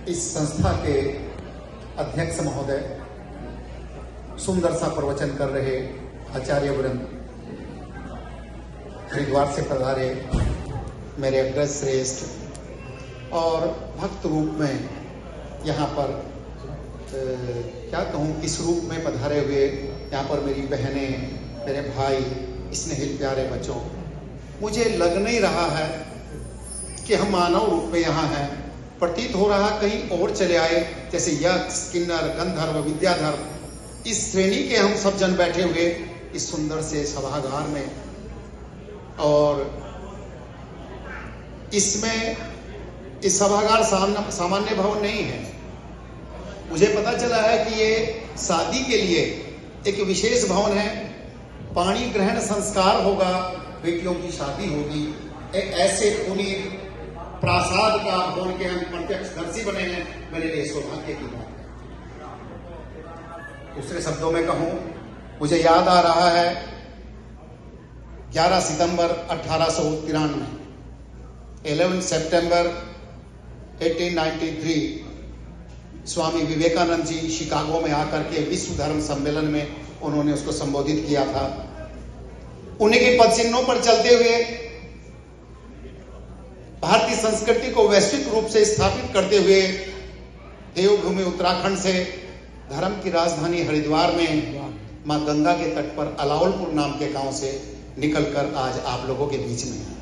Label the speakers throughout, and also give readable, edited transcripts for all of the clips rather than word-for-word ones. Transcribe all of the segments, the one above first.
Speaker 1: इस संस्था के अध्यक्ष महोदय, सुंदर सा प्रवचन कर रहे आचार्य वृंद, हरिद्वार से पधारे मेरे अग्रज श्रेष्ठ और भक्त रूप में यहाँ पर क्या कहूँ, इस रूप में पधारे हुए यहाँ पर मेरी बहनें, मेरे भाई, स्नेहिल प्यारे बच्चों, मुझे लग नहीं रहा है कि हम मानव रूप में यहाँ हैं। प्रतीत हो रहा कहीं और चले आए, जैसे यक्ष, किन्नर, गंधर्व, विद्याधर, इस श्रेणी के हम सब जन बैठे हुए इस सुंदर से सभागार में। और इसमें इस सभागार सामान्य भवन नहीं है। मुझे पता चला है कि ये शादी के लिए एक विशेष भवन है। पाणी ग्रहण संस्कार होगा, बेटियों की शादी होगी, एक ऐसे पुनीत प्रासाद का भवन के हम प्रत्यक्षदर्शी बने हैं, मेरे लिए सौभाग्य की बात है। दूसरे शब्दों में कहूं, मुझे याद आ रहा है 11 सितंबर 1893, 11 सितंबर 1893 स्वामी विवेकानंद जी शिकागो में आकर के विश्व धर्म सम्मेलन में उन्होंने उसको संबोधित किया था। उन्हीं के पद चिन्हों पर चलते हुए भारतीय संस्कृति को वैश्विक रूप से स्थापित करते हुए देवभूमि उत्तराखंड से धर्म की राजधानी हरिद्वार में मां गंगा के तट पर अलावलपुर नाम के गांव से निकलकर आज आप लोगों के बीच में है।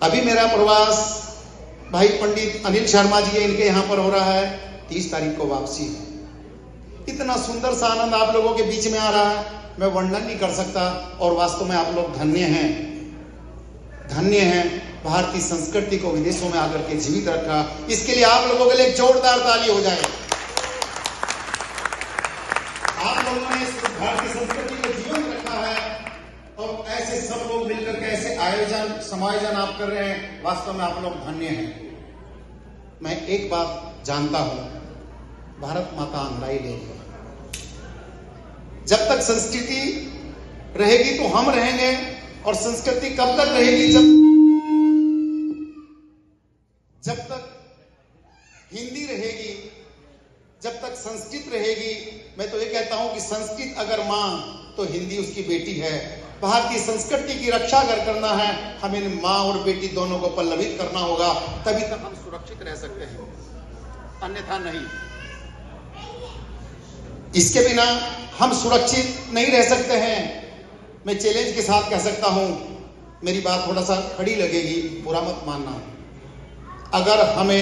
Speaker 1: अभी मेरा प्रवास भाई पंडित अनिल शर्मा जी है, इनके यहाँ पर हो रहा है। 30 तारीख को वापसी है। इतना सुंदर सा आनंद आप लोगों के बीच में आ रहा है, मैं वर्णन नहीं कर सकता। और वास्तव में आप लोग धन्य हैं, धन्य हैं। भारतीय संस्कृति को विदेशों में आकर के जीवित रखा, इसके लिए आप लोगों के लिए एक जोरदार ताली हो जाए। आप लोगों ने इस भारतीय संस्कृति को जीवंत रखा है और ऐसे सब लोग मिलकर के ऐसे आयोजन समायोजन आप कर रहे हैं, वास्तव में आप लोग धन्य हैं। मैं एक बात जानता हूं, भारत माता अंगड़ाई लेगी। जब तक संस्कृति रहेगी तो हम रहेंगे, और संस्कृति कब तक रहेगी? जब तक हिंदी रहेगी, जब तक संस्कृत रहेगी। मैं तो ये कहता हूं कि संस्कृत अगर मां तो हिंदी उसकी बेटी है। भारतीय संस्कृति की रक्षा अगर करना है, हमें मां और बेटी दोनों को पल्लवित करना होगा, तभी तक हम सुरक्षित रह सकते हैं, अन्यथा नहीं। इसके बिना हम सुरक्षित नहीं रह सकते हैं। मैं चैलेंज के साथ कह सकता हूं, मेरी बात थोड़ा सा खड़ी लगेगी, बुरा मत मानना। अगर हमें